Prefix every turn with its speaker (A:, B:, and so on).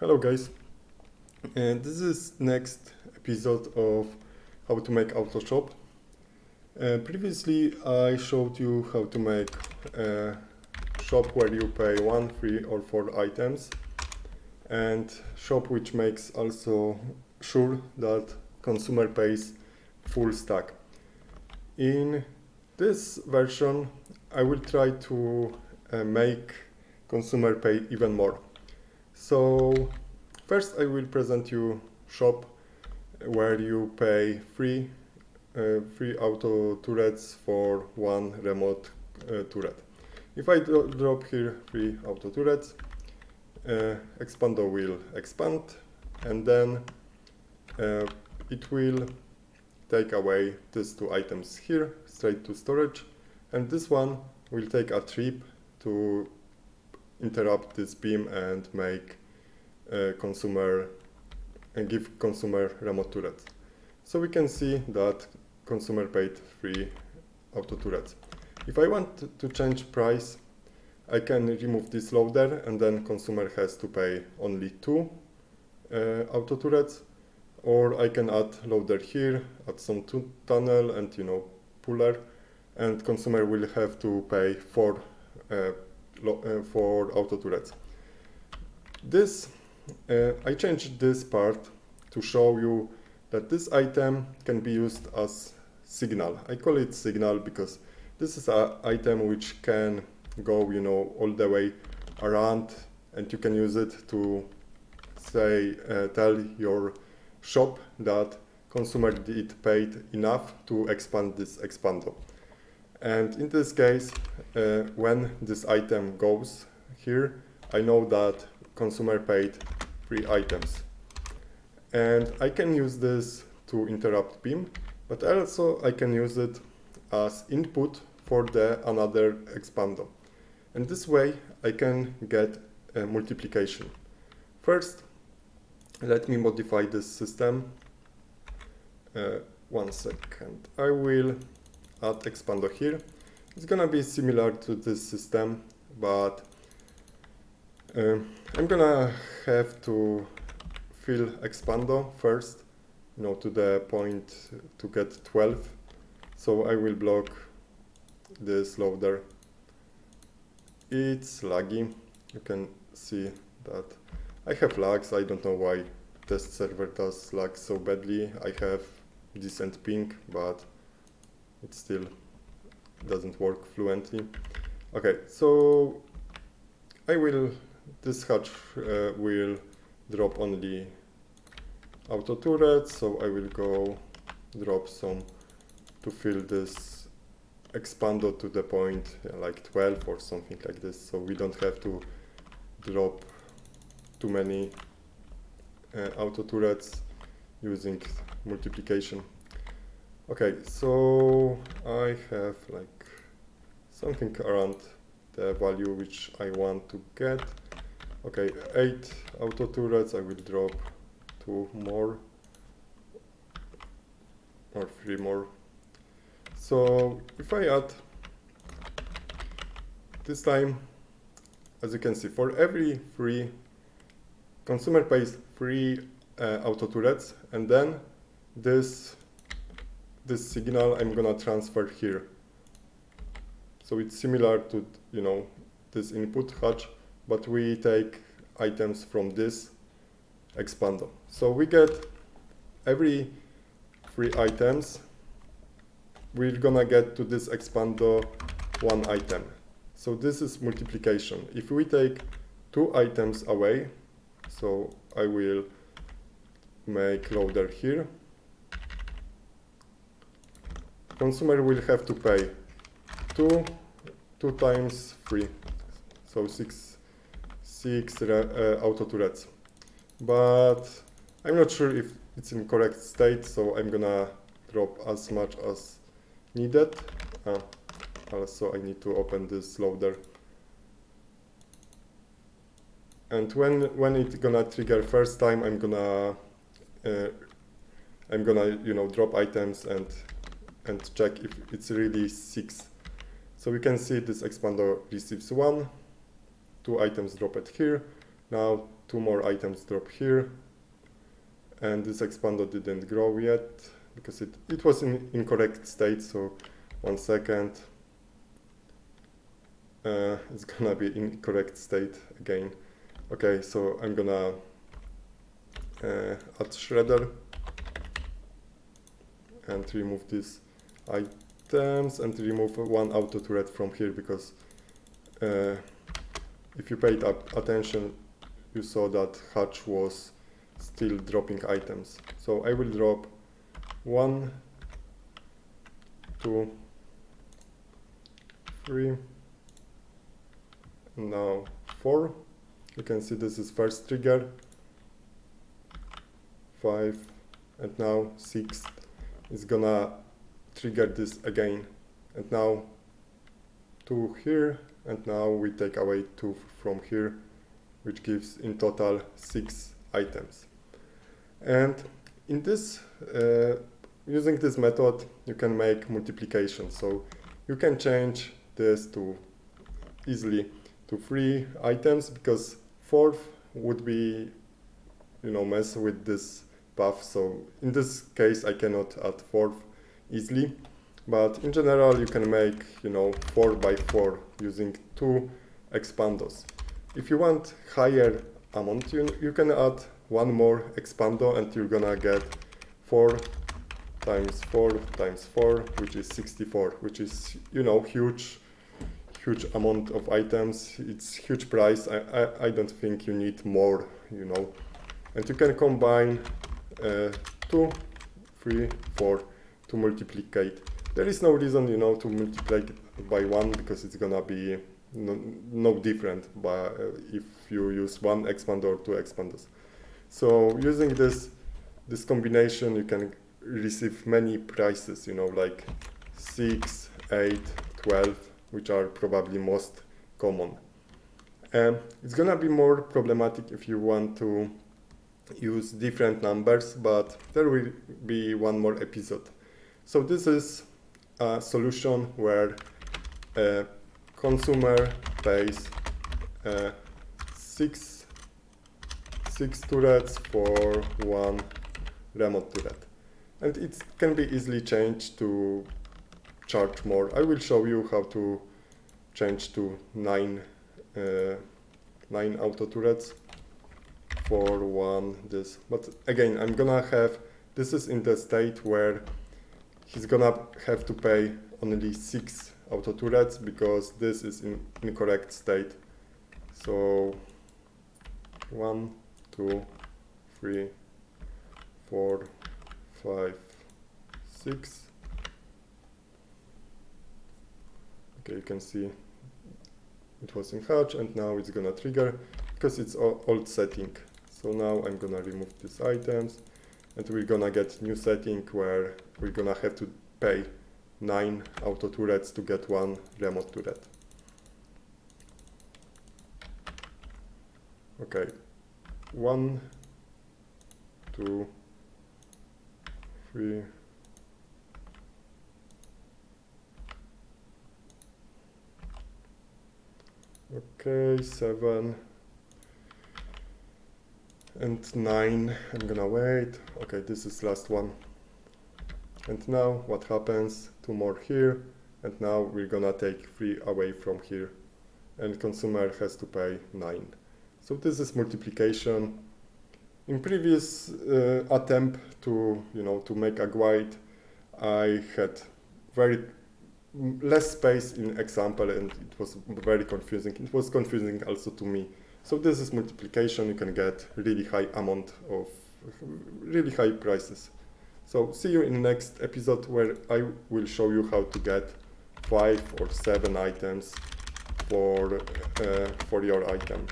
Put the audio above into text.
A: Hello guys, and this is next episode of how to make AutoShop. Previously I showed you how to make a shop where you pay 1, 3 or 4 items, and shop which makes also sure that consumer pays full stack. In this version I will try to make consumer pay even more. So first I will present you shop where you pay free auto turrets for one remote turret. If I drop here 3 auto turrets, Expando will expand, and then it will take away these 2 items here straight to storage, and this one will take a trip to interrupt this beam and make consumer and give consumer remote turrets. So we can see that consumer paid 3 auto turrets. If I want to change price, I can remove this loader, and then consumer has to pay only 2 auto turrets, or I can add loader here, add some tunnel and puller, and consumer will have to pay 4 auto turrets. This I changed this part to show you that this item can be used as signal. I call it signal because this is an item which can go all the way around, and you can use it to say tell your shop that consumer did paid enough to expand this Expando. And in this case, when this item goes here, I know that consumer paid 3 items. And I can use this to interrupt beam, but also I can use it as input for another Expando. And this way I can get a multiplication. First, let me modify this system. 1 second. I will add Expando here. It's gonna be similar to this system, but I'm gonna have to fill Expando first, to the point to get 12. So I will block this loader. It's laggy. You can see that I have lags. I don't know why test server does lag so badly. I have decent ping, but it still doesn't work fluently. Okay, so this hatch will drop only auto turrets, so I will go drop some to fill this Expando to the point like 12 or something like this, so we don't have to drop too many auto turrets using multiplication. Okay, so I have like something around the value which I want to get. Okay, 8 auto turrets. I will drop 2 more or 3 more. So if I add this time, as you can see, for every 3 consumer pays 3 auto turrets, and then this signal I'm gonna transfer here. So it's similar to this input hatch, but we take items from this Expando. So we get every 3 items, we're gonna get to this Expando 1 item. So this is multiplication. If we take 2 items away, so I will make loader here, consumer will have to pay 2 times 3, so 6 auto turrets. But I'm not sure if it's in correct state, so I'm gonna drop as much as needed. Also I need to open this loader, and when it's gonna trigger first time, I'm gonna drop items and check if it's really 6. So we can see this Expando receives 1, 2 items dropped here. Now 2 more items drop here, and this expander didn't grow yet because it was in incorrect state. So 1 second, it's gonna be incorrect state again. Okay, so I'm gonna add shredder and remove these items and remove 1 auto turret from here, because if you paid attention, you saw that hatch was still dropping items. So I will drop 1, 2, 3, and now 4. You can see this is first trigger, 5, and now 6 is gonna trigger this again, and now 2 here, and now we take away 2 from here, which gives in total 6 items. And in this, using this method, you can make multiplication. So you can change this to easily to 3 items, because 4th would be, mess with this path. So in this case, I cannot add 4th easily, but in general, you can make, 4 by 4 using 2 expanders. If you want higher amount, you can add 1 more expander, and you're gonna get 4 times 4 times 4, which is 64, which is, huge amount of items. It's huge price. I don't think you need more, And you can combine 2, 3, 4 to multiply. There is no reason, to multiply by 1, because it's gonna be no different if you use 1 expander or 2 expanders. So using this combination, you can receive many prices, like 6, 8, 12, which are probably most common. It's gonna be more problematic if you want to use different numbers, but there will be one more episode. So this is a solution where a consumer pays 6 turrets for 1 remote turret, and it can be easily changed to charge more. I will show you how to change to 9 auto turrets for 1 this. But again, I'm gonna have, this is in the state where he's gonna have to pay only 6 auto turrets, because this is in incorrect state. So 1, 2, 3, 4, 5, 6. Okay, you can see it was in hatch, and now it's gonna trigger because it's old setting. So now I'm gonna remove these items, and we're gonna get new setting where we're gonna have to pay 9 auto turrets to get 1 remote turret. Okay, 1, 2, 3, okay, 7 and 9. I'm gonna wait. Okay, this is last one. And now what happens? 2 more here, and now we're gonna take 3 away from here, and consumer has to pay 9. So this is multiplication. In previous attempt to to make a guide, I had very less space in example, and it was very confusing. It was confusing also to me. So this is multiplication. You can get really high amount of really high prices. So see you in the next episode, where I will show you how to get 5 or 7 items for your item.